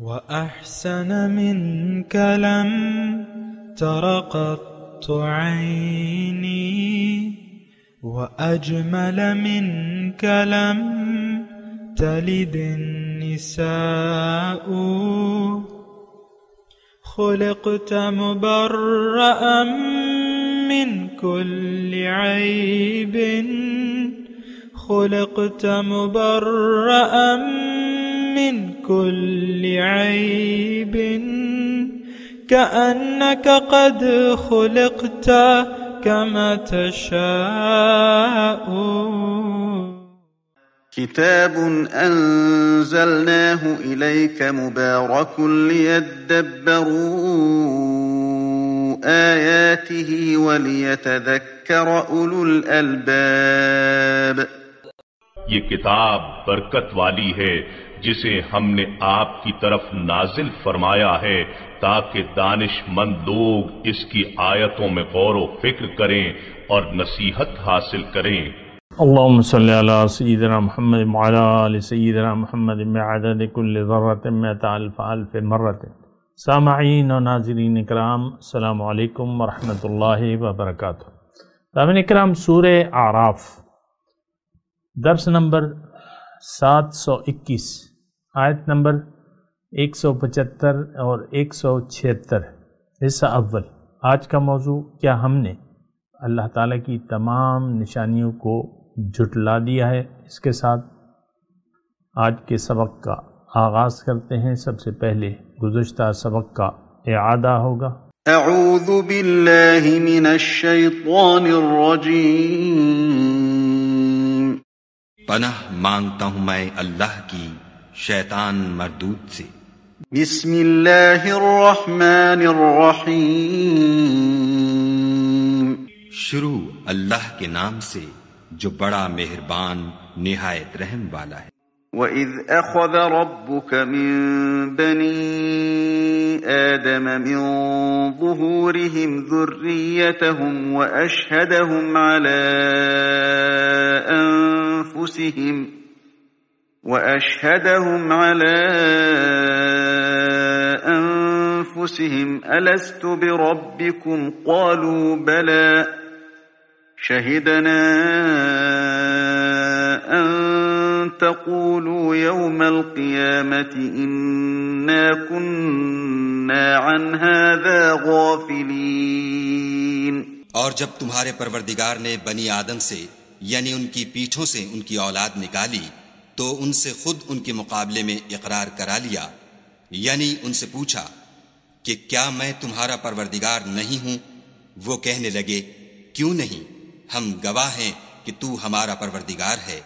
وأحسن منك لم تر قط عيني، وأجمل منك لم تلد النساء. خلقت مبرأ من كل عيب، خلقت مبرأ من كل عيب، كأنك قد خلقت كما تشاء. كتاب أنزلناه إليك مبارك ليدبروا آياته وليتذكر أولو الألباب. یہ کتاب برکت والی ہے جسے ہم نے آپ کی طرف نازل فرمایا ہے تاکہ دانش مند لوگ اس کی آیتوں میں غور و فکر کریں اور نصیحت حاصل کریں۔ اللهم صل على سيدنا محمد وعلى آل سيدنا محمد بعدد كل ذرة مئة ألف ألف مرة۔ سامعین و ناظرین اکرام، السلام علیکم ورحمۃ اللہ وبرکاتہ۔ سامعین اکرام، سورہ اعراف درس نمبر 721، آیت نمبر 175 اور 176، حصہ اول۔ آج کا موضوع، کیا ہم نے اللہ تعالیٰ کی تمام نشانیوں کو جھٹلا دیا ہے؟ اس کے ساتھ آج کے سبق کا آغاز کرتے ہیں۔ سب سے پہلے گزشتہ سبق کا اعادہ ہوگا۔ اعوذ باللہ من الشیطان الرجیم۔ پناہ مانگتا ہوں میں اللہ کی شیطان مردود سے۔ بسم اللہ الرحمن الرحیم۔ شروع اللہ کے نام سے جو بڑا مہربان نہایت رحم والا ہے۔ وَإِذْ أَخَذَ رَبُّكَ مِن بَنِي آدَمَ مِن ظُهُورِهِمْ ذُرِّيَّتَهُمْ وَأَشْهَدَهُمْ عَلَى أَنفُسِهِمْ أَلَسْتُ بِرَبِّكُمْ قَالُوا بَلَى شَهِدْنَا أَن تَقُولُوا يَوْمَ الْقِيَامَةِ إِنَّا كُنَّا عَنْ هَذَا غَافِلِينَ۔ اور جب تمہارے پروردگار نے بنی آدم سے یعنی ان کی پیٹھوں سے ان کی اولاد نکالی تو ان سے خود ان کے مقابلے میں اقرار کرا لیا، یعنی ان سے پوچھا کہ کیا میں تمہارا پروردگار نہیں ہوں؟ وہ کہنے لگے کیوں نہیں، ہم گواہ ہیں کہ تو ہمارا پروردگار ہے۔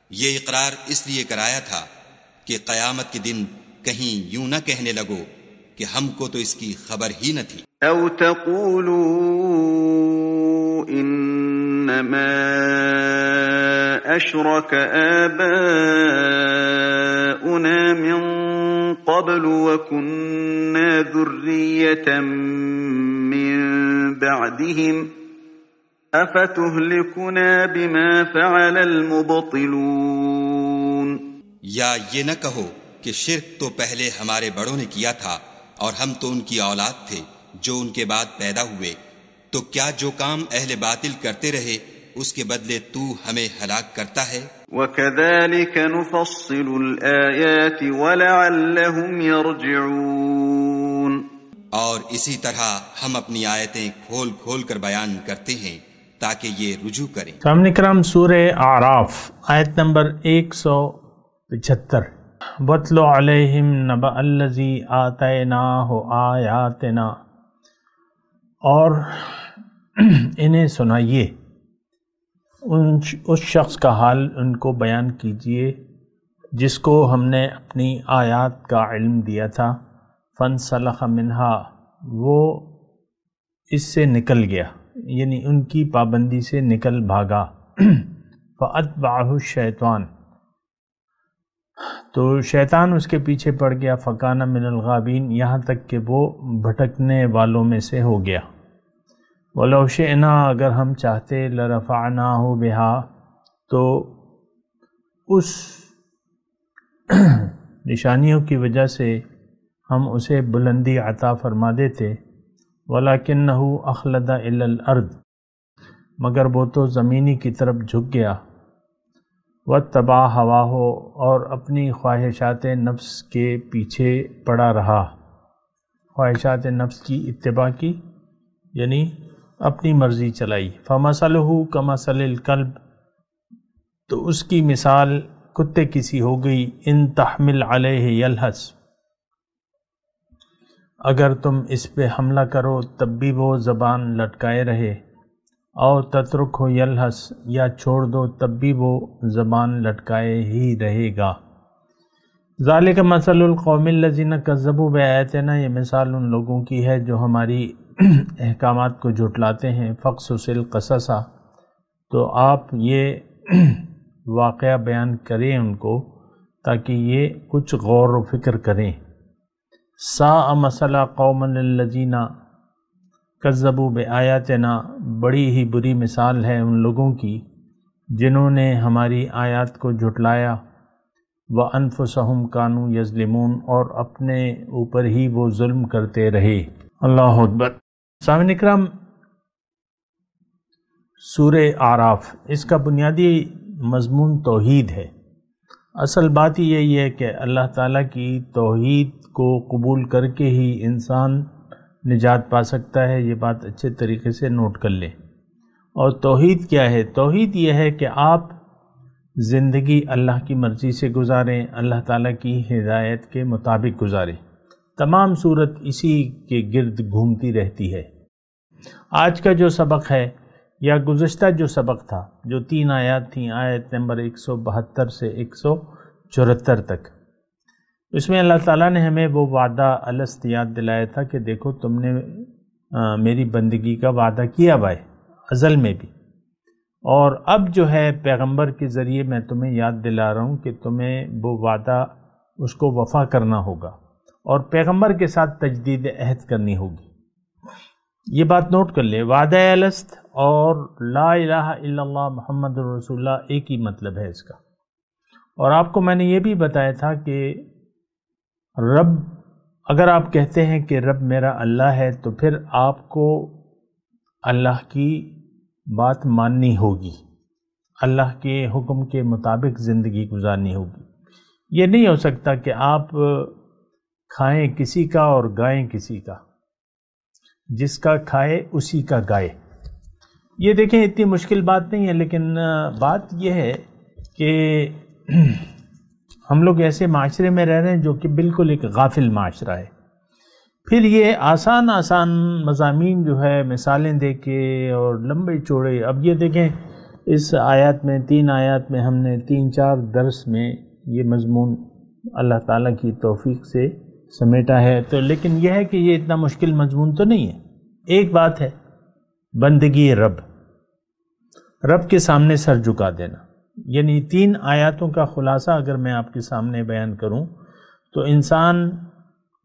یہ اقرار اس لیے کرایا تھا کہ قیامت کے دن کہیں یوں نہ کہنے لگو کہ ہم کو تو اس کی خبر ہی نہ تھی۔ او تقولوا انما اشرك آباؤنا من قبل وكنا ذرية من بعدهم افتهلكنا بما فعل المبطلون۔ یا یہ نہ کہو کہ شرک تو پہلے ہمارے بڑوں نے کیا تھا اور ہم تو ان کی اولاد تھے جو ان کے بعد پیدا ہوئے، تو کیا جو کام اہل باطل کرتے رہے اس کے بدلے تو ہمیں ہلاک کرتا ہے؟ وَكَذَلِكَ نُفَصِّلُ الْآيَاتِ وَلَعَلَّهُمْ يَرْجِعُونَ۔ اور اسی طرح ہم اپنی آیتیں کھول کھول کر بیان کرتے ہیں تاکہ یہ رجوع کریں۔ سامعین کرام، سورہ اعراف آیت نمبر 175۔ وَاتْلُ عَلَيْهِمْ نَبَأَ الَّذِي آتَيْنَاهُ آيَاتِنَا، اور انہیں سنائیے، اس شخص کا حال ان کو بیان کیجئے جس کو ہم نے اپنی آیات کا علم دیا تھا۔ فَانْسَلَخَ مِنْهَا، وہ اس سے نکل گیا، یعنی ان کی پابندی سے نکل بھاگا۔ فَأَتْبَعَهُ الشَّيْطَانُ، تو شیطان اس کے پیچھے پڑ گیا۔ فَكَانَ مِنَ الْغَابِينَ، یہاں تک کہ وہ بھٹکنے والوں میں سے ہو گیا۔ وَلَوْ شِئْنَا، اگر ہم چاہتے، لَرَفَعْنَاهُ بِهَا، تو اس نشانیوں کی وجہ سے ہم اسے بلندی عطا فرما دیتے، وَلَكِنَّهُ أَخْلَدَ إِلَى الْأَرْضِ، مگر وہ تو زمینی کی طرف جھک گیا، وَاتَّبَعَ هَوَاهُ، اور اپنی خواہشات نفس کے پیچھے پڑا رہا۔ خواہشات نفس کی اتباع کی یعنی اپنی مرضی چلائی۔ فَمَثَلُهُ كَمَثَلِ الْكَلْبِ، تو اس کی مثال کتے کی سی ہو گئی، ان تحمل علیہ یلہث، اگر تم اس پہ حملہ کرو تب بھی وہ زبان لٹکائے رہے، اور تترک ہو یلہث، یا چھوڑ دو تب بھی وہ زبان لٹکائے ہی رہے گا۔ ذالک مثل القوم الذین کذبوا بآیاتنا، یہ مثال ان لوگوں کی ہے جو ہماری احکامات کو جھٹلاتے ہیں۔ فقصص القصص، تو آپ یہ واقعہ بیان کریں ان کو تاکہ یہ کچھ غور و فکر کریں۔ ساء مثلا قوما الذین کذبوا بآیاتنا، بڑی ہی بری مثال ہے ان لوگوں کی جنہوں نے ہماری آیات کو جھٹلایا، وَأَنفُسَهُمْ كَانُوا يَظْلِمُونَ، اور اپنے اوپر ہی وہ ظلم کرتے رہے۔ اللہ اکبر۔ سامعین اکرام، سورہ اعراف، اس کا بنیادی مضمون توحید ہے۔ اصل بات یہی ہے کہ اللہ تعالیٰ کی توحید کو قبول کر کے ہی انسان نجات پا سکتا ہے۔ یہ بات اچھے طریقے سے نوٹ کر لیں۔ اور توحید کیا ہے؟ توحید یہ ہے کہ آپ زندگی اللہ کی مرضی سے گزاریں، اللہ تعالیٰ کی ہدایت کے مطابق گزاریں۔ تمام صورت اسی کے گرد گھومتی رہتی ہے۔ آج کا جو سبق ہے یا گزشتہ جو سبق تھا، جو 3 آیات تھیں، آیت نمبر 172 سے 174 تک، اس میں اللہ تعالیٰ نے ہمیں وہ وعدہ الست یاد دلایا تھا کہ دیکھو تم نے میری بندگی کا وعدہ کیا ہوا ہے ازل میں بھی، اور اب جو ہے پیغمبر کے ذریعے میں تمہیں یاد دلا رہا ہوں کہ تمہیں وہ وعدہ اس کو وفا کرنا ہوگا اور پیغمبر کے ساتھ تجدید عہد کرنی ہوگی۔ یہ بات نوٹ کر لیں، وعدہ الست اور لا الہ الا اللہ محمد رسول اللہ ایک ہی مطلب ہے اس کا۔ اور آپ کو میں نے یہ بھی بتایا تھا کہ رب، اگر آپ کہتے ہیں کہ رب میرا اللہ ہے تو پھر آپ کو اللہ کی بات ماننی ہوگی، اللہ کے حکم کے مطابق زندگی گزارنی ہوگی۔ یہ نہیں ہو سکتا کہ آپ کھائیں کسی کا اور گائیں کسی کا، جس کا کھائے اسی کا گائے۔ یہ دیکھیں اتنی مشکل بات نہیں ہے، لیکن بات یہ ہے کہ ہم لوگ ایسے معاشرے میں رہ رہے ہیں جو کہ بالکل ایک غافل معاشرہ ہے۔ پھر یہ آسان مضامین جو ہے مثالیں دے کے اور لمبے چوڑے، اب یہ دیکھیں اس آیات میں 3 آیات میں ہم نے 3-4 درس میں یہ مضمون اللہ تعالیٰ کی توفیق سے سمیٹا ہے، تو لیکن یہ ہے کہ یہ اتنا مشکل مضمون تو نہیں ہے۔ ایک بات ہے بندگی رب کے سامنے سر جھکا دینا، یعنی 3 آیاتوں کا خلاصہ اگر میں آپ کے سامنے بیان کروں تو انسان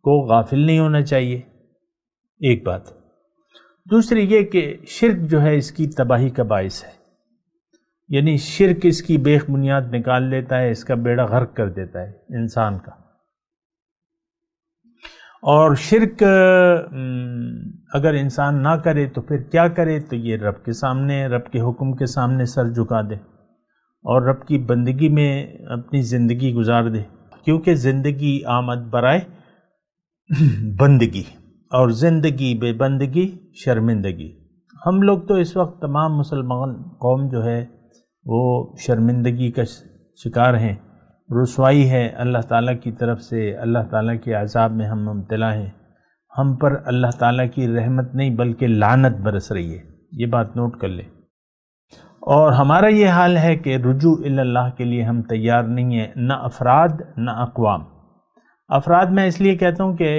کو غافل نہیں ہونا چاہیے، ایک بات۔ دوسری یہ کہ شرک جو ہے اس کی تباہی کا باعث ہے، یعنی شرک اس کی بیخ بنیاد نکال دیتا ہے، اس کا بیڑا غرق کر دیتا ہے انسان کا۔ اور شرک اگر انسان نہ کرے تو پھر کیا کرے؟ تو یہ رب کے سامنے، رب کے حکم کے سامنے سر جھکا دے اور رب کی بندگی میں اپنی زندگی گزار دے، کیونکہ زندگی آمد برائے بندگی، اور زندگی بے بندگی شرمندگی۔ ہم لوگ تو اس وقت تمام مسلمان قوم جو ہے وہ شرمندگی کا شکار ہیں، رسوائی ہے اللہ تعالیٰ کی طرف سے، اللہ تعالیٰ کے عذاب میں ہم مبتلا ہیں۔ ہم پر اللہ تعالیٰ کی رحمت نہیں بلکہ لعنت برس رہی ہے، یہ بات نوٹ کر لیں۔ اور ہمارا یہ حال ہے کہ رجوع اللہ کے لیے ہم تیار نہیں ہیں، نہ افراد نہ اقوام۔ افراد میں اس لیے کہتا ہوں کہ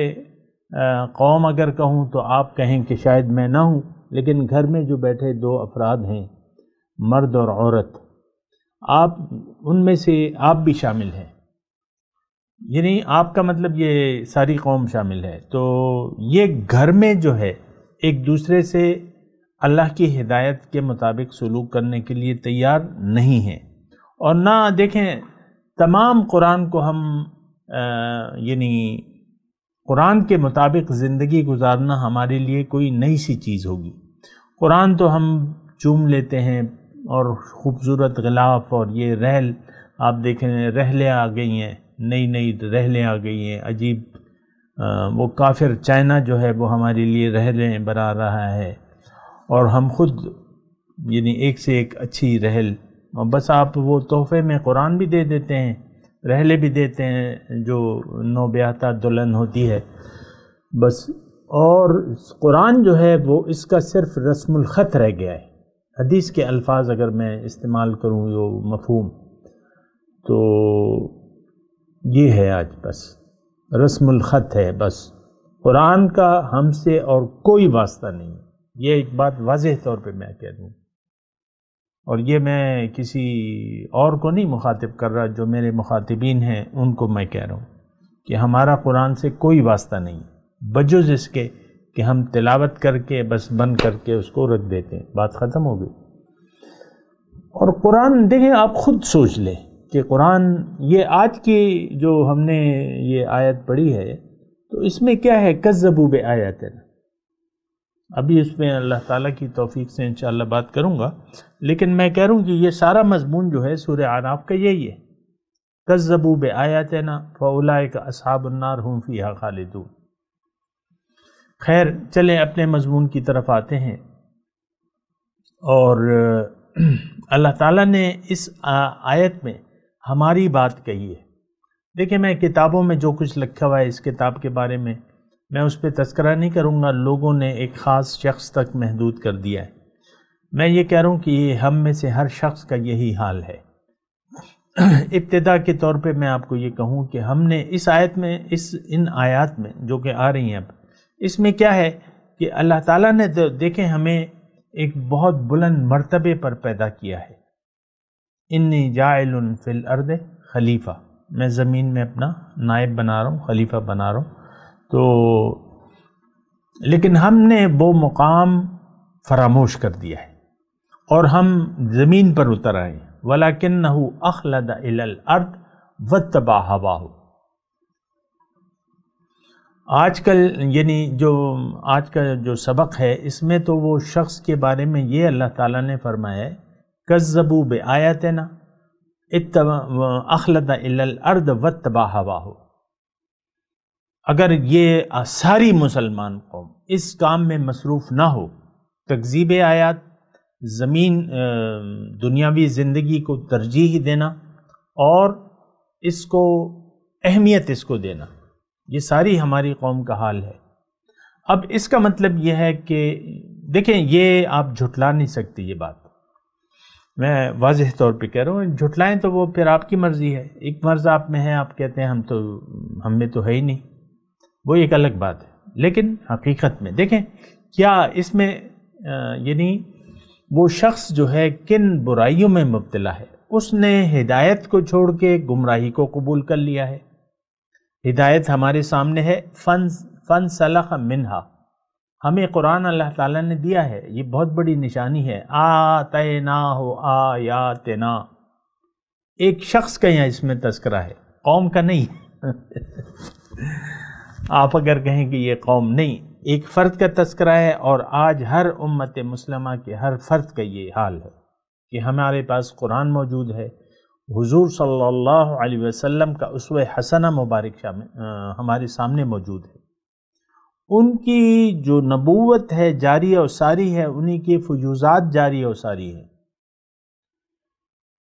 قوم اگر کہوں تو آپ کہیں کہ شاید میں نہ ہوں، لیکن گھر میں جو بیٹھے 2 افراد ہیں، مرد اور عورت، آپ ان میں سے آپ بھی شامل ہیں، یعنی آپ کا مطلب یہ ساری قوم شامل ہے۔ تو یہ گھر میں جو ہے ایک دوسرے سے اللہ کی ہدایت کے مطابق سلوک کرنے کے لیے تیار نہیں ہیں، اور نہ دیکھیں تمام قرآن کو ہم یعنی قرآن کے مطابق زندگی گزارنا ہمارے لیے کوئی نئی سی چیز ہوگی۔ قرآن تو ہم چوم لیتے ہیں اور خوبصورت غلاف اور یہ رحل، آپ دیکھیں رحلیں آ گئی ہیں، نئی نئی رحلیں آ گئی ہیں عجیب، وہ کافر چائنا جو ہے وہ ہمارے لیے رحلیں بنا رہا ہے، اور ہم خود یعنی ایک سے ایک اچھی رحل، بس آپ وہ تحفے میں قرآن بھی دے دیتے ہیں، رحلیں بھی دیتے ہیں جو نو بیاہتا دلہن ہوتی ہے بس، اور قرآن جو ہے وہ اس کا صرف رسم الخط رہ گیا ہے۔ حدیث کے الفاظ اگر میں استعمال کروں یہ مفہوم، تو یہ ہے آج بس رسم الخط ہے، بس قرآن کا ہم سے اور کوئی واسطہ نہیں۔ یہ ایک بات واضح طور پہ میں کہہ دوں، اور یہ میں کسی اور کو نہیں مخاطب کر رہا، جو میرے مخاطبین ہیں ان کو میں کہہ رہا ہوں کہ ہمارا قرآن سے کوئی واسطہ نہیں بجز اس کے کہ ہم تلاوت کر کے بس بند کر کے اس کو رکھ دیتے ہیں، بات ختم ہو گئی۔ اور قرآن دیکھیں، آپ خود سوچ لیں کہ قرآن یہ آج کی جو ہم نے یہ آیت پڑھی ہے تو اس میں کیا ہے؟ کذبوا بآیاتنا۔ ابھی اس میں اللہ تعالیٰ کی توفیق سے انشاءاللہ بات کروں گا، لیکن میں کہہ رہا ہوں کہ یہ سارا مضمون جو ہے سورہ اعراف کا یہی ہے، کذبوا بآیاتنا فاولئک اصحاب النار هم فیہا خالدون۔ خیر چلیں اپنے مضمون کی طرف آتے ہیں، اور اللہ تعالیٰ نے اس آیت میں ہماری بات کہی ہے۔ دیکھیں میں کتابوں میں جو کچھ لکھا ہوا ہے اس کتاب کے بارے میں اس پہ تذکرہ نہیں کروں گا، لوگوں نے ایک خاص شخص تک محدود کر دیا ہے۔ میں یہ کہہ رہا ہوں کہ یہ ہم میں سے ہر شخص کا یہی حال ہے۔ ابتدا کے طور پہ میں آپ کو یہ کہوں کہ ہم نے اس آیت میں ان آیات میں جو کہ آ رہی ہیں اب، اس میں کیا ہے کہ اللہ تعالیٰ نے دیکھیں ہمیں ایک بہت بلند مرتبے پر پیدا کیا ہے۔ انی جاعل فی الارض خلیفہ، میں زمین میں اپنا نائب بنا رہا ہوں، خلیفہ بنا رہا ہوں، تو لیکن ہم نے وہ مقام فراموش کر دیا ہے اور ہم زمین پر اتر آئے ہیں۔ وَلَكِنَّهُ أَخْلَدَ إِلَى الْأَرْضِ وَاتَّبَعَ هَوَاهُ۔ آج کل یعنی جو آج کا جو سبق ہے اس میں تو وہ شخص کے بارے میں یہ اللہ تعالیٰ نے فرمایا ہے کذبوا بآیاتنا اخلد الی الارض واتبع هواه۔ اگر یہ ساری مسلمان قوم اس کام میں مصروف نہ ہو، تکذیب آیات، زمین دنیاوی زندگی کو ترجیح دینا اور اس کو اہمیت اس کو دینا، یہ ساری ہماری قوم کا حال ہے۔ اب اس کا مطلب یہ ہے کہ دیکھیں یہ آپ جھٹلا نہیں سکتے، یہ بات میں واضح طور پہ کہہ رہا ہوں، جھٹلائیں تو وہ پھر آپ کی مرضی ہے، ایک مرض آپ میں ہے، آپ کہتے ہیں ہم میں تو ہے ہی نہیں، وہ ایک الگ بات ہے۔ لیکن حقیقت میں دیکھیں کیا اس میں یعنی وہ شخص جو ہے کن برائیوں میں مبتلا ہے، اس نے ہدایت کو چھوڑ کے گمراہی کو قبول کر لیا ہے۔ ہدایت ہمارے سامنے ہے، فَانْسَلَخَ مِنْهَا، ہمیں قرآن اللہ تعالیٰ نے دیا ہے، یہ بہت بڑی نشانی ہے۔ آتَيْنَاهُ آیاتنا، ایک شخص کا یہاں اس میں تذکرہ ہے، قوم کا نہیں۔ آپ اگر کہیں کہ یہ قوم نہیں، ایک فرد کا تذکرہ ہے، اور آج ہر امت مسلمہ کے ہر فرد کا یہ حال ہے کہ ہمارے پاس قرآن موجود ہے، حضور صلی اللہ علیہ وسلم کا اسوہ حسنہ مبارک ہمارے سامنے موجود ہے، ان کی جو نبوت ہے جاری و ساری ہے، انہی کی فیوضات جاری و ساری ہے۔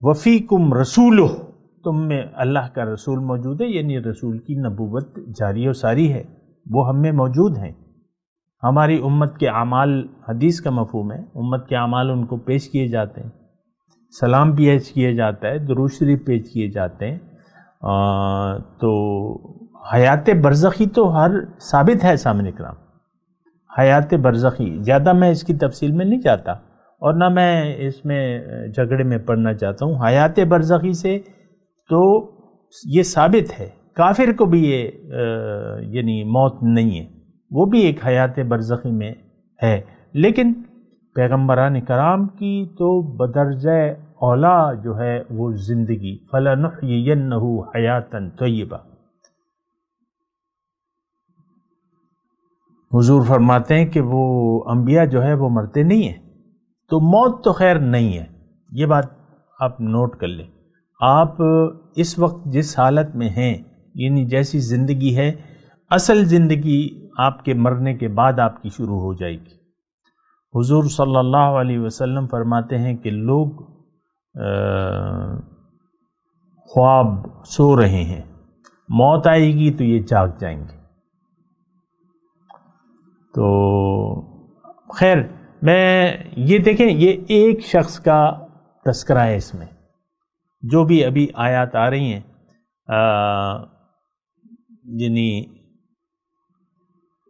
وفیکم رسولہ، تم میں اللہ کا رسول موجود ہے، یعنی رسول کی نبوت جاری و ساری ہے، وہ ہم میں موجود ہیں۔ ہماری امت کے اعمال، حدیث کا مفہوم ہے، امت کے اعمال ان کو پیش کیے جاتے ہیں، سلام پیش کیا جاتا ہے، درود شریف پیش کیے جاتے ہیں، تو حیات برزخی تو ہر ثابت ہے سامنے کرام۔ حیات برزخی زیادہ میں اس کی تفصیل میں نہیں جاتا اور نہ میں اس میں جھگڑے میں پڑھنا چاہتا ہوں۔ حیات برزخی سے تو یہ ثابت ہے، کافر کو بھی یہ یعنی موت نہیں ہے، وہ بھی ایک حیات برزخی میں ہے، لیکن پیغمبران کرام کی تو بدرجہ اولا جو ہے وہ زندگی، فَلَنُحْيِيَنَّهُ حَيَاتًا طَيِّبَةً۔ حضور فرماتے ہیں کہ وہ انبیاء جو ہے وہ مرتے نہیں ہیں، تو موت تو خیر نہیں ہے، یہ بات آپ نوٹ کر لیں۔ آپ اس وقت جس حالت میں ہیں، یعنی جیسی زندگی ہے، اصل زندگی آپ کے مرنے کے بعد آپ کی شروع ہو جائے گی۔ حضور صلی اللہ علیہ وسلم فرماتے ہیں کہ لوگ خواب سو رہے ہیں، موت آئے گی تو یہ جاگ جائیں گے۔ تو خیر میں یہ دیکھیں، یہ ایک شخص کا تذکرہ ہے اس میں، جو بھی ابھی آیات آ رہی ہیں، یعنی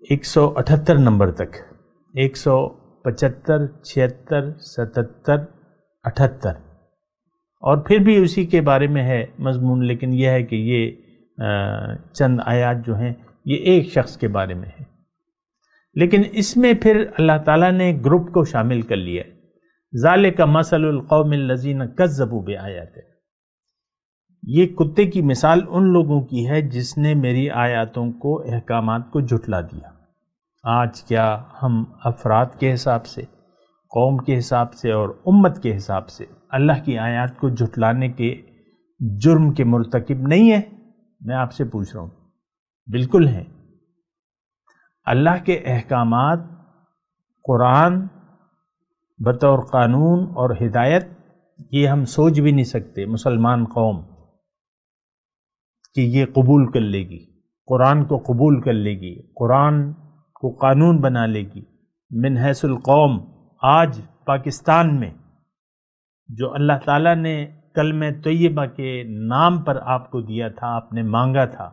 178 نمبر تک، 175، 76، 77، 78، اور پھر بھی اسی کے بارے میں ہے مضمون، لیکن یہ ہے کہ یہ چند آیات جو ہیں یہ ایک شخص کے بارے میں ہے، لیکن اس میں پھر اللہ تعالیٰ نے گروپ کو شامل کر لیا ہے۔ ذالک مثل القوم الذین کذبوا بآیاتنا، یہ کتے کی مثال ان لوگوں کی ہے جس نے میری آیاتوں کو، احکامات کو جھٹلا دیا۔ آج کیا ہم افراد کے حساب سے، قوم کے حساب سے اور امت کے حساب سے اللہ کی آیات کو جھٹلانے کے جرم کے مرتکب نہیں ہے؟ میں آپ سے پوچھ رہا ہوں، بالکل ہیں۔ اللہ کے احکامات، قرآن بطور قانون اور ہدایت، یہ ہم سوچ بھی نہیں سکتے مسلمان قوم کہ یہ قبول کر لے گی، قرآن کو قبول کر لے گی، قرآن کو قانون بنا لے گی۔ من حیث القوم، آج پاکستان میں جو اللہ تعالیٰ نے کلمہ طیبہ کے نام پر آپ کو دیا تھا، آپ نے مانگا تھا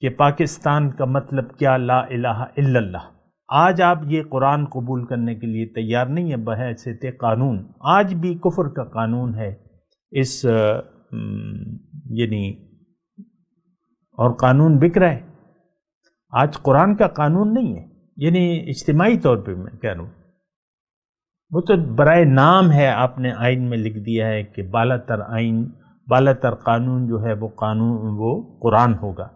کہ پاکستان کا مطلب کیا، لا الہ الا اللہ، آج آپ یہ قرآن قبول کرنے کے لیے تیار نہیں ہے بحیثیت قانون۔ آج بھی کفر کا قانون ہے اس یعنی، اور قانون بک رہا ہے۔ آج قرآن کا قانون نہیں ہے، یعنی اجتماعی طور پہ میں کہہ رہا ہوں، وہ تو برائے نام ہے، آپ نے آئین میں لکھ دیا ہے کہ بالا تر آئین، بالا تر قانون جو ہے وہ قانون، وہ قرآن ہوگا۔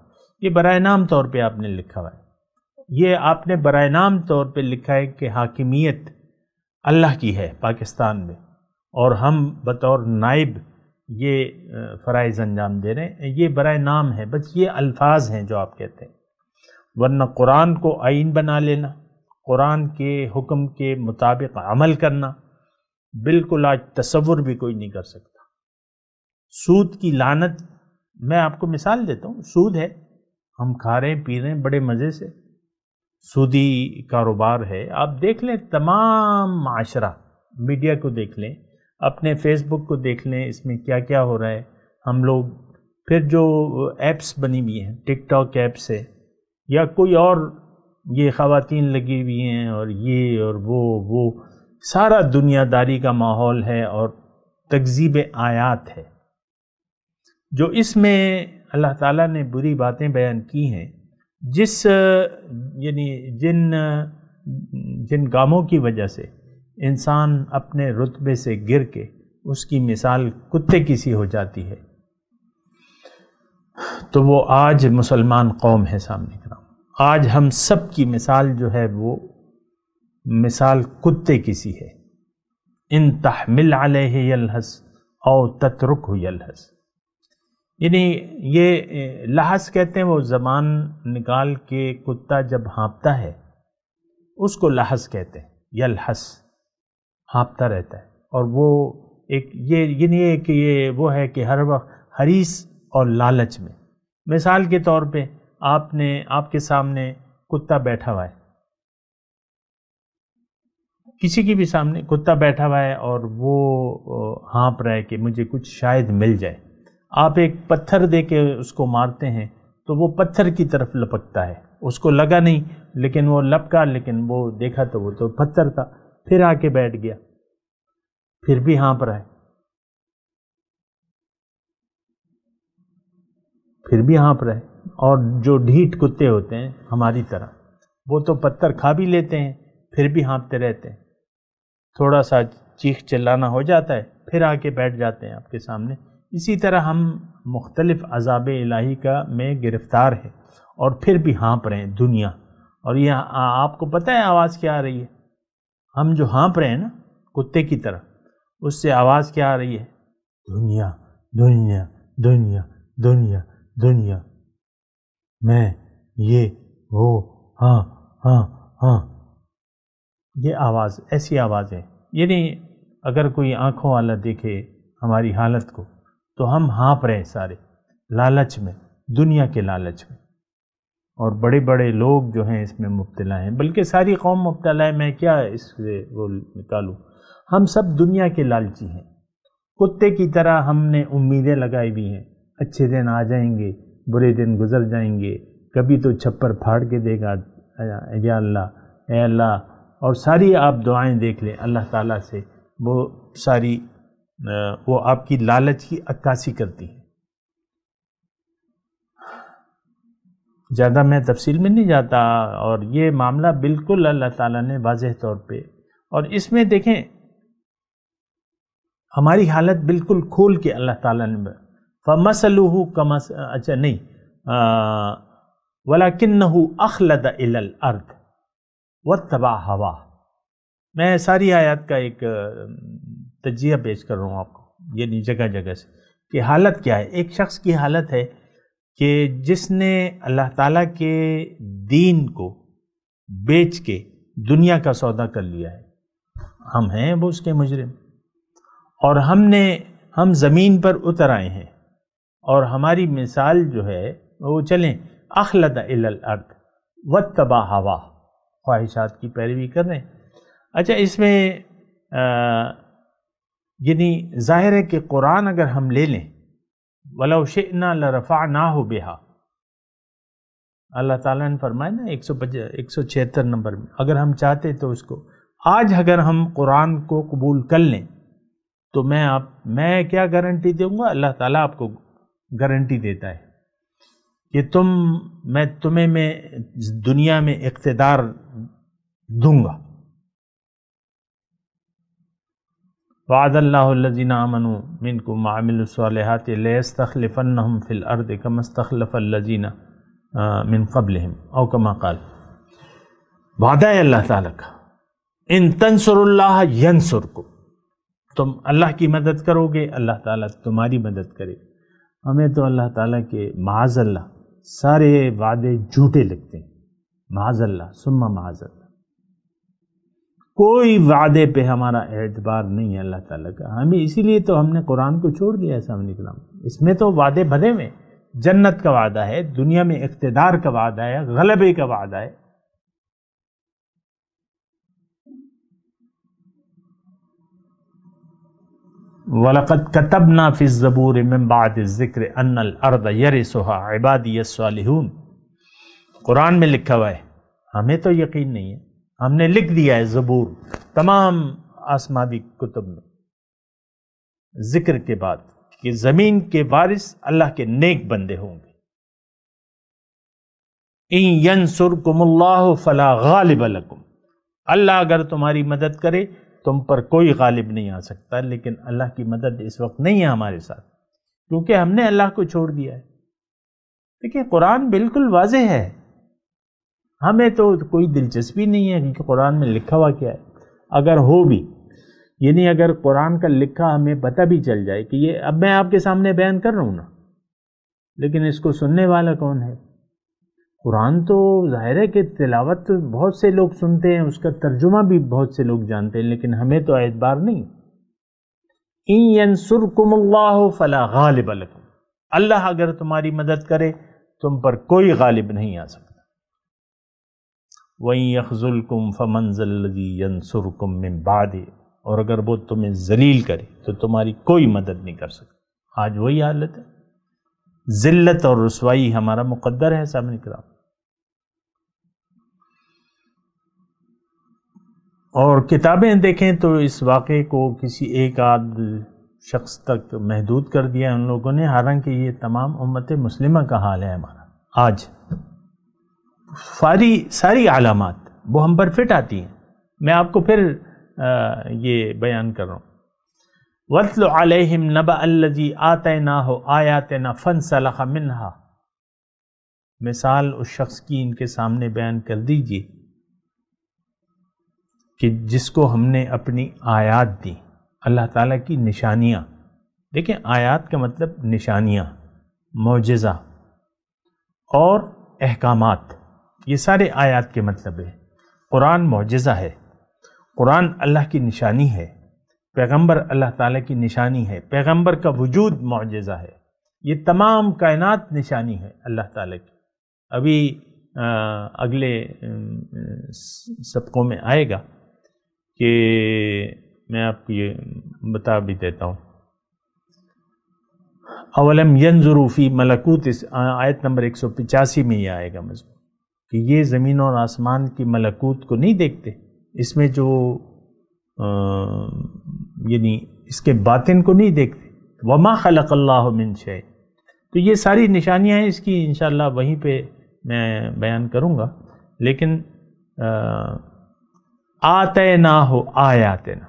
یہ برائے نام طور پہ آپ نے لکھا ہوا ہے، یہ آپ نے برائے نام طور پہ لکھا ہے کہ حاکمیت اللہ کی ہے پاکستان میں، اور ہم بطور نائب یہ فرائض انجام دے رہے ہیں۔ یہ برائے نام ہے، بس یہ الفاظ ہیں جو آپ کہتے ہیں، ورنہ قرآن کو آئین بنا لینا، قرآن کے حکم کے مطابق عمل کرنا، بالکل آج تصور بھی کوئی نہیں کر سکتا۔ سود کی لعنت، میں آپ کو مثال دیتا ہوں، سود ہے، ہم کھا رہے ہیں، پی رہے ہیں بڑے مزے سے، سودی کاروبار ہے۔ آپ دیکھ لیں تمام معاشرہ، میڈیا کو دیکھ لیں، اپنے فیس بک کو دیکھ لیں، اس میں کیا کیا ہو رہا ہے۔ ہم لوگ پھر جو ایپس بنی ہوئی ہیں، ٹک ٹاک ایپس ہے یا کوئی اور، یہ خواتین لگی ہوئی ہیں اور یہ اور وہ سارا دنیا داری کا ماحول ہے اور تکذیب آیات ہے، جو اس میں اللہ تعالیٰ نے بری باتیں بیان کی ہیں، جس یعنی جن کاموں کی وجہ سے انسان اپنے رتبے سے گر کے اس کی مثال کتے کی سی ہو جاتی ہے، تو وہ آج مسلمان قوم ہے سامنے کرام۔ آج ہم سب کی مثال جو ہے وہ مثال کتے کی سی ہے۔ ان تحمل علیہ یلہث او تترکہ یلہث، یعنی یہ لحظ کہتے ہیں، وہ زبان نکال کے کتا جب ہانپتا ہے اس کو لحظ کہتے ہیں، یلہث، ہانپتا رہتا ہے، اور وہ ایک یہ کہ یہ وہ ہے کہ ہر وقت حریص اور لالچ میں۔ مثال کے طور پہ آپ کے سامنے کتا بیٹھا ہوا ہے، کسی کی بھی سامنے کتا بیٹھا ہوا ہے اور وہ ہانپ رہا ہے کہ مجھے کچھ شاید مل جائے، آپ ایک پتھر دے کے اس کو مارتے ہیں تو وہ پتھر کی طرف لپکتا ہے، اس کو لگا نہیں لیکن وہ لپکا، لیکن وہ دیکھا تو وہ تو پتھر تھا، پھر آ کے بیٹھ گیا، پھر بھی ہانپ رہا ہے، پھر بھی ہانپ رہے۔ اور جو ڈھیٹ کتے ہوتے ہیں ہماری طرح، وہ تو پتھر کھا بھی لیتے ہیں پھر بھی ہانپتے رہتے ہیں، تھوڑا سا چیخ چلانا ہو جاتا ہے پھر آ کے بیٹھ جاتے ہیں آپ کے سامنے۔ اسی طرح ہم مختلف عذاب الہی میں گرفتار ہیں اور پھر بھی ہانپ رہے ہیں دنیا، اور یہ آپ کو پتہ ہے آواز کیا آ رہی ہے؟ ہم جو ہانپ رہے ہیں نا کتے کی طرح، اس سے آواز کیا آ رہی ہے؟ دنیا دنیا دنیا دنیا دنیا، میں یہ وہ ہاں ہاں ہاں، یہ آواز ایسی آواز ہے. یعنی اگر کوئی آنکھوں والا دیکھے ہماری حالت کو تو ہم ہانپ رہے سارے لالچ میں، دنیا کے لالچ میں. اور بڑے بڑے لوگ جو ہیں اس میں مبتلا ہیں، بلکہ ساری قوم مبتلا ہے. میں کیا اس سے وہ نکالوں؟ ہم سب دنیا کے لالچی ہیں. کتے کی طرح ہم نے امیدیں لگائی ہوئی ہیں، اچھے دن آ جائیں گے، برے دن گزر جائیں گے، کبھی تو چھپر پھاڑ کے دے گا یا اللہ اے اللہ. اور ساری آپ دعائیں دیکھ لیں اللہ تعالیٰ سے، وہ ساری وہ آپ کی لالچ کی عکاسی کرتی ہیں. زیادہ میں تفصیل میں نہیں جاتا، اور یہ معاملہ بالکل اللہ تعالیٰ نے واضح طور پہ، اور اس میں دیکھیں ہماری حالت بالکل کھول کے اللہ تعالیٰ نے فَمَثَلُهُ كَمَثَلِ اچھا نہیں وَلَكِنَّهُ أَخْلَدَ إِلَى الْأَرْضِ وَاتَّبَعَ هَوَاهُ. میں ساری آیات کا ایک تجزیہ پیش کر رہا ہوں آپ کو، یعنی جگہ جگہ سے کہ حالت کیا ہے. ایک شخص کی حالت ہے کہ جس نے اللہ تعالیٰ کے دین کو بیچ کے دنیا کا سودا کر لیا ہے. ہم ہیں وہ اس کے مجرم، اور ہم زمین پر اتر آئے ہیں، اور ہماری مثال جو ہے وہ چلیں اخلد الی الارض واتبع ہوا، خواہشات کی پیروی کر رہے ہیں. اچھا اس میں یعنی ظاہر ہے کہ قرآن اگر ہم لے لیں وَلَوْ شِئْنَا لَرَفَعْنَاهُ بِهَا، اللہ تعالیٰ نے فرمایا نا 176 نمبر میں، اگر ہم چاہتے تو اس کو آج اگر ہم قرآن کو قبول کر لیں تو میں کیا گارنٹی دوں گا؟ اللہ تعالیٰ آپ کو گارنٹی دیتا ہے کہ میں تمہیں دنیا میں اقتدار دوں گا. وعد اللہ الذین آمنوا منکم وعملوا الصالحات لیستخلفنہم فی الارض کما استخلف الذین من قبلہم او کما قال. وعدہ ہے اللہ تعالیٰ کا، ان تنصروا اللہ ینصرکم، تم اللہ کی مدد کرو گے اللہ تعالیٰ تمہاری مدد کرے. ہمیں تو اللہ تعالیٰ کے معاذ اللہ سارے وعدے جھوٹے لگتے ہیں، معاذ اللہ ثم معاذ اللہ. کوئی وعدے پہ ہمارا اعتبار نہیں ہے اللہ تعالیٰ کا. ہمیں اسی لیے تو ہم نے قرآن کو چھوڑ دیا ہے. سامنے کلام اس میں تو وعدے بھرے ہوئے، جنت کا وعدہ ہے، دنیا میں اقتدار کا وعدہ ہے، غلبے کا وعدہ ہے. وَلَقَدْ كَتَبْنَا فِي الزَّبُورِ مِن بَعْدِ الذِّكْرِ أَنَّ الْأَرْضَ يَرِثُهَا عِبَادِيَ الصَّالِحُونَ. قرآن میں لکھا ہوا ہے، ہمیں تو یقین نہیں ہے. ہم نے لکھ دیا ہے زبور تمام آسمانی کتب میں ذکر کے بعد کہ زمین کے وارث اللہ کے نیک بندے ہوں گے. اِن يَنْصُرْكُمُ اللَّهُ فَلَا غَالِبَ لَكُمْ، اللہ اگر تمہاری مدد کرے تم پر کوئی غالب نہیں آ سکتا. لیکن اللہ کی مدد اس وقت نہیں ہے ہمارے ساتھ، کیونکہ ہم نے اللہ کو چھوڑ دیا ہے. دیکھیں قرآن بالکل واضح ہے، ہمیں تو کوئی دلچسپی نہیں ہے کہ قرآن میں لکھا ہوا کیا ہے. اگر ہو بھی، یعنی اگر قرآن کا لکھا ہمیں پتہ بھی چل جائے کہ یہ اب میں آپ کے سامنے بیان کر رہا ہوں نا، لیکن اس کو سننے والا کون ہے؟ قرآن تو ظاہر ہے کہ تلاوت تو بہت سے لوگ سنتے ہیں، اس کا ترجمہ بھی بہت سے لوگ جانتے ہیں، لیکن ہمیں تو اعتبار نہیں. ان ینصرکم اللہ فلا غالب لکم، اللہ اگر تمہاری مدد کرے تم پر کوئی غالب نہیں آ سکتا. وَإِن يَخْذُلْكُمْ فَمَنْ ذَا الَّذِي يَنْصُرُكُمْ مِنْ بَعْدِهِ، اور اگر وہ تمہیں ذلیل کرے تو تمہاری کوئی مدد نہیں کر سکتا. آج وہی حالت ہے، ذلت اور رسوائی ہمارا مقدر ہے. سامنے کرام اور کتابیں دیکھیں تو اس واقعے کو کسی ایک آدھ شخص تک محدود کر دیا ان لوگوں نے، حالانکہ یہ تمام امت مسلمہ کا حال ہے ہمارا. آج ساری علامات وہ ہم پر فٹ آتی ہیں. میں آپ کو پھر یہ بیان کر رہا ہوں. وَاتْلُ عَلَيْهِمْ نَبَأَ الَّذِي آتَيْنَاهُ آيَاتِنَا فَانْسَلَخَ مِنْهَا، مثال اس شخص کی ان کے سامنے بیان کر دیجیے کہ جس کو ہم نے اپنی آیات دی، اللہ تعالیٰ کی نشانیاں. دیکھیں آیات کا مطلب نشانیاں، معجزہ اور احکامات، یہ سارے آیات کے مطلب ہے. قرآن معجزہ ہے، قرآن اللہ کی نشانی ہے، پیغمبر اللہ تعالیٰ کی نشانی ہے، پیغمبر کا وجود معجزہ ہے، یہ تمام کائنات نشانی ہے اللہ تعالیٰ کی. ابھی اگلے سبقوں میں آئے گا کہ میں آپ کو یہ بتا بھی دیتا ہوں. اولم ینظروا فی ملکوت، آیت نمبر 185 میں یہ آئے گا مضمون کہ یہ زمین اور آسمان کی ملکوت کو نہیں دیکھتے، اس میں جو یعنی اس کے باطن کو نہیں دیکھتے. وما خلق اللہ من شیء، تو یہ ساری نشانیاں ہیں اس کی، انشاءاللہ وہیں پہ میں بیان کروں گا. لیکن آتیناہ آیاتنا،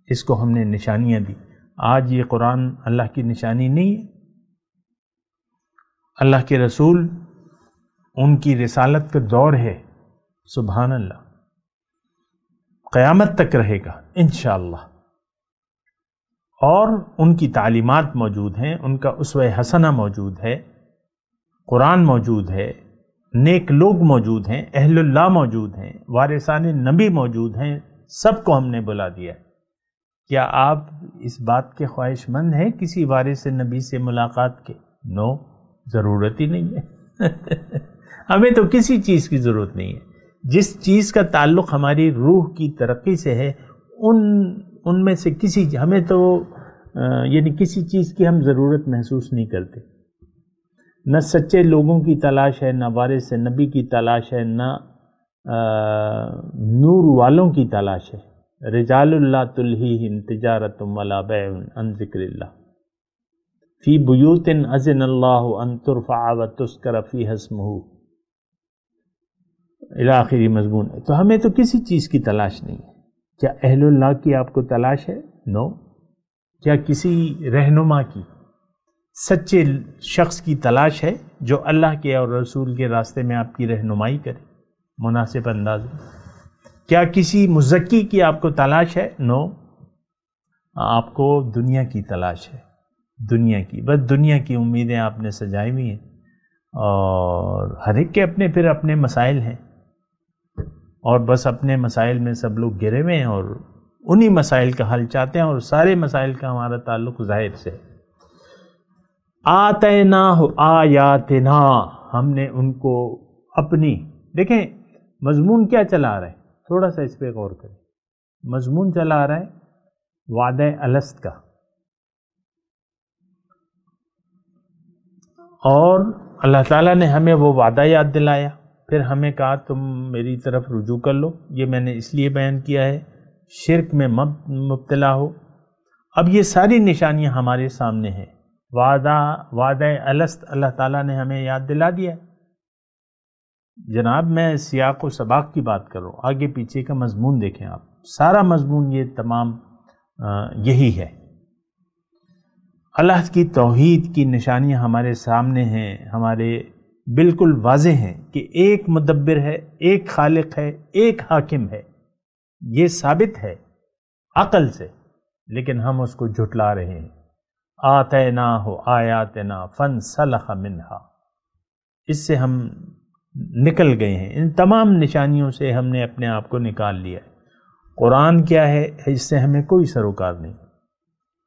اس کو ہم نے نشانیاں دی. آج یہ قرآن اللہ کی نشانی نہیں ہے. اللہ کے رسول، ان کی رسالت کا دور ہے، سبحان اللہ، قیامت تک رہے گا انشاءاللہ. اور ان کی تعلیمات موجود ہیں، ان کا اسوہ حسنہ موجود ہے، قرآن موجود ہے، نیک لوگ موجود ہیں، اہل اللہ موجود ہیں، وارثان نبی موجود ہیں، سب کو ہم نے بلا دیا ہے. کیا آپ اس بات کے خواہش مند ہیں کسی وارث نبی سے ملاقات کے؟ نو، ضرورت ہی نہیں ہے. ہمیں تو کسی چیز کی ضرورت نہیں ہے. جس چیز کا تعلق ہماری روح کی ترقی سے ہے، ان میں سے کسی، ہمیں تو یعنی کسی چیز کی ہم ضرورت محسوس نہیں کرتے. نہ سچے لوگوں کی تلاش ہے، نہ وارث نبی کی تلاش ہے، نہ نور والوں کی تلاش ہے. رجال اللہ تلہیہم تجارت ولا بیع عن ذکر اللہ فی بیوت اذن اللہ ان ترفع وتذکر فیہا اسمہ الی آخری مضمون. تو ہمیں تو کسی چیز کی تلاش نہیں ہے. کیا اہل اللہ کی آپ کو تلاش ہے؟ نو. کیا کسی رہنما کی، سچے شخص کی تلاش ہے جو اللہ کے اور رسول کے راستے میں آپ کی رہنمائی کرے مناسب انداز میں؟ کیا کسی مزکی کی آپ کو تلاش ہے؟ نو. آپ کو دنیا کی تلاش ہے، دنیا کی، بس دنیا کی امیدیں آپ نے سجائی ہوئی ہیں. اور ہر ایک کے اپنے پھر اپنے مسائل ہیں، اور بس اپنے مسائل میں سب لوگ گرے ہوئے ہیں اور انہی مسائل کا حل چاہتے ہیں، اور سارے مسائل کا ہمارا تعلق ظاہر سے. آتیناہ آیاتنا، ہم نے ان کو اپنی. دیکھیں مضمون کیا چلا آ رہا ہے، تھوڑا سا اس پہ غور کریں. مضمون چلا آ رہا ہے وعدہ الست کا، اور اللہ تعالیٰ نے ہمیں وہ وعدہ یاد دلایا، پھر ہمیں کہا تم میری طرف رجوع کر لو. یہ میں نے اس لیے بیان کیا ہے شرک میں مبتلا ہو. اب یہ ساری نشانیاں ہمارے سامنے ہیں. وعدہ الست اللہ تعالیٰ نے ہمیں یاد دلا دیا. جناب میں سیاق و سباق کی بات کر رہا ہوں، آگے پیچھے کا مضمون دیکھیں آپ، سارا مضمون یہ تمام یہی ہے. اللہ کی توحید کی نشانیاں ہمارے سامنے ہیں، ہمارے بالکل واضح ہیں کہ ایک مدبر ہے، ایک خالق ہے، ایک حاکم ہے. یہ ثابت ہے عقل سے، لیکن ہم اس کو جھٹلا رہے ہیں. آتیناہ آیاتنا فانسلخ منہا، اس سے ہم نکل گئے ہیں. ان تمام نشانیوں سے ہم نے اپنے آپ کو نکال لیا ہے. قرآن کیا ہے، اس سے ہمیں کوئی سروکار نہیں.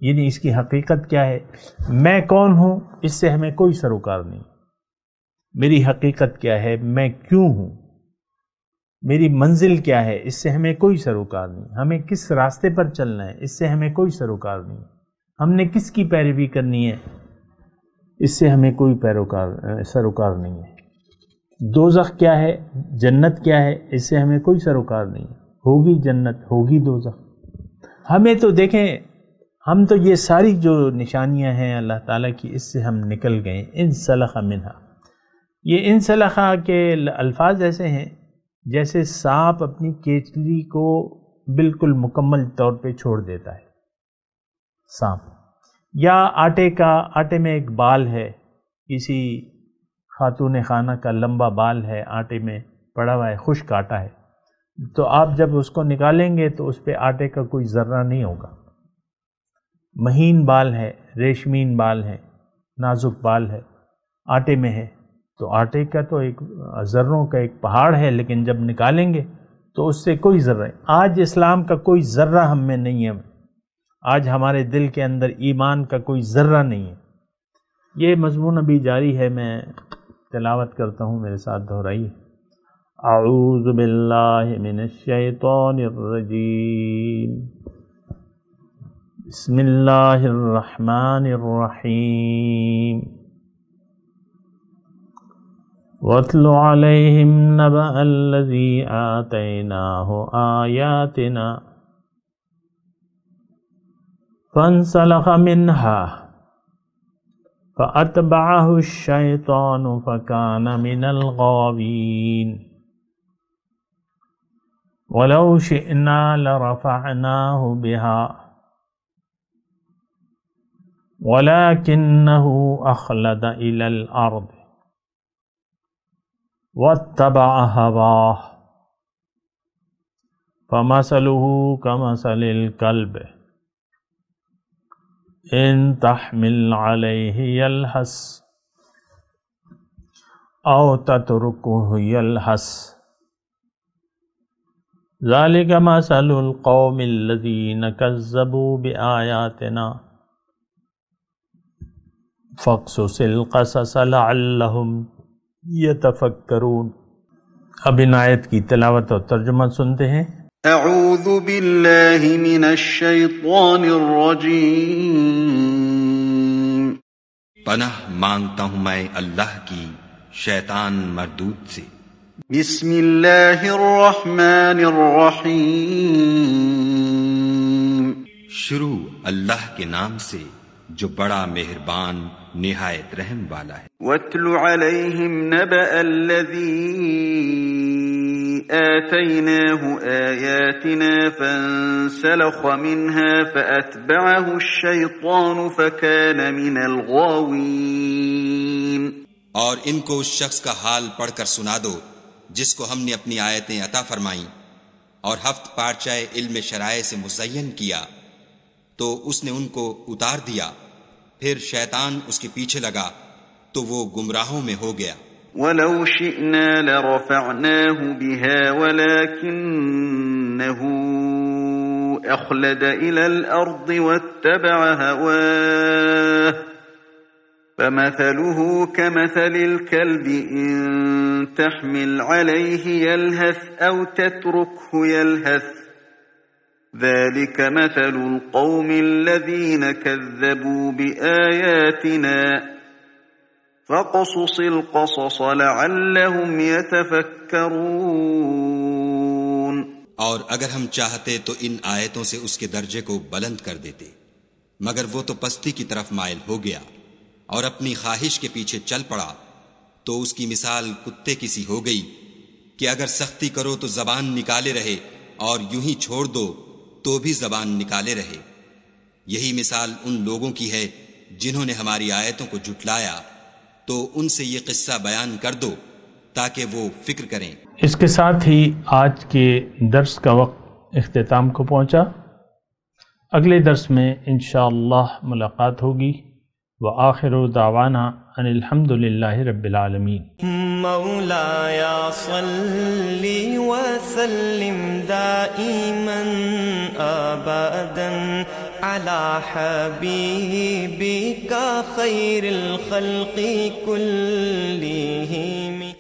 یعنی اس کی حقیقت کیا ہے، میں کون ہوں، اس سے ہمیں کوئی سروکار نہیں. میری حقیقت کیا ہے، میں کیوں ہوں، میری منزل کیا ہے، اس سے ہمیں کوئی سروکار نہیں. ہمیں کس راستے پر چلنا ہے، اس سے ہمیں کوئی سروکار نہیں. ہم نے کس کی پیروی کرنی ہے، اس سے ہمیں کوئی سروکار نہیں ہے. دوزخ کیا ہے، جنت کیا ہے، اس سے ہمیں کوئی سروکار نہیں ہے. ہوگی جنت، ہوگی دوزخ. ہمیں تو دیکھیں، ہم تو یہ ساری جو نشانیاں ہیں اللہ تعالیٰ کی، اس سے ہم نکل گئے. انسلخ منہا، یہ انسلخ کے الفاظ ایسے ہیں جیسے سانپ اپنی کیچلی کو بالکل مکمل طور پہ چھوڑ دیتا ہے سانپ. یا آٹے میں ایک بال ہے کسی خاتون خانہ کا لمبا بال ہے، آٹے میں پڑا ہوا ہے، خشک آٹا ہے، تو آپ جب اس کو نکالیں گے تو اس پہ آٹے کا کوئی ذرہ نہیں ہوگا۔ مہین بال ہے، ریشمین بال ہے، نازک بال ہے، آٹے میں ہے، تو آٹے کا تو ایک ذروں کا ایک پہاڑ ہے، لیکن جب نکالیں گے تو اس سے کوئی ذرہ نہیں۔ آج اسلام کا کوئی ذرہ ہم میں نہیں ہے، آج ہمارے دل کے اندر ایمان کا کوئی ذرہ نہیں ہے۔ یہ مضمون ابھی جاری ہے، میں تلاوت کرتا ہوں، میرے ساتھ دہرائیے۔ اعوذ باللہ من الشیطان الرجیم، بسم اللہ الرحمن الرحیم، وَاتْلُ عَلَيْهِمْ نَبَأَ الَّذِي آتَيْنَاهُ آيَاتِنَا فَانْسَلَخَ مِنْهَا فَأَتْبَعَهُ الشَّيْطَانُ فَكَانَ مِنَ الْغَاوِينَ وَلَوْ شِئْنَا لَرَفَعْنَاهُ بِهَا وَلَكِنَّهُ أَخْلَدَ إِلَى الْأَرْضِ وَاتَّبَعَ هَوَاهُ فَمَثَلُهُ كَمَثَلِ الْكَلْبِ إِن تَحْمِلْ عَلَيْهِ يَلْهَثْ أَوْ تَتْرُكْهُ يَلْهَثْ ذَلِكَ مَثَلُ الْقَوْمِ الَّذِينَ كَذَّبُوا بِآيَاتِنَا فَاقْصُصِ الْقَصَصَ لَعَلَّهُمْ یتفکرون۔ اب ان آیت کی تلاوت اور ترجمہ سنتے ہیں۔ اعوذ باللہ من الشیطان الرجیم، پناہ مانگتا ہوں میں اللہ کی شیطان مردود سے۔ بسم اللہ الرحمن الرحیم، شروع اللہ کے نام سے جو بڑا مہربان نہایت رحم والا ہے۔ وَاتْلُ عَلَيْهِمْ نَبَأَ الَّذِي آتَيْنَاهُ آيَاتِنَا فَانْسَلَخَ مِنْهَا فَأَتْبَعَهُ الشَّيْطَانُ فَكَانَ مِنَ الْغَاوِينَ، اور ان کو اس شخص کا حال پڑھ کر سنا دو جس کو ہم نے اپنی آیتیں عطا فرمائیں اور ہفت پارچہ علم شرائع سے مزین کیا، تو اس نے ان کو اتار دیا، پھر شیطان اس کے پیچھے لگا تو وہ گمراہوں میں ہو گیا۔ وَلَوْ شِئْنَا لَرَفَعْنَاهُ بِهَا وَلَكِنَّهُ أَخْلَدَ إِلَى الْأَرْضِ وَاتَّبَعَ هَوَاهُ فَمَثَلُهُ كَمَثَلِ الْكَلْبِ إِن تَحْمِلْ عَلَيْهِ يَلْهَثْ أَوْ تَتْرُكْهُ يَلْهَثْ ذَلِكَ مَثَلُ الْقَوْمِ الَّذِينَ كَذَّبُوا بِآيَاتِنَا فَاقْصُصِ الْقَصَصَ لَعَلَّهُمْ يَتَفَكَّرُونَ۔ اور اگر ہم چاہتے تو ان آیتوں سے اس کے درجے کو بلند کر دیتے، مگر وہ تو پستی کی طرف مائل ہو گیا اور اپنی خواہش کے پیچھے چل پڑا، تو اس کی مثال کتے کی سی ہو گئی کہ اگر سختی کرو تو زبان نکالے رہے اور یوں ہی چھوڑ دو تو بھی زبان نکالے رہے۔ یہی مثال ان لوگوں کی ہے جنہوں نے ہماری آیتوں کو جھٹلایا، تو ان سے یہ قصہ بیان کر دو تاکہ وہ فکر کریں۔ اس کے ساتھ ہی آج کے درس کا وقت اختتام کو پہنچا۔ اگلے درس میں انشاءاللہ ملاقات ہوگی۔ وآخر دعوانا ان الحمد للہ رب العالمین۔ مولاي صل وسلم دائما ابدا على حبيبك خير الخلق كلهم۔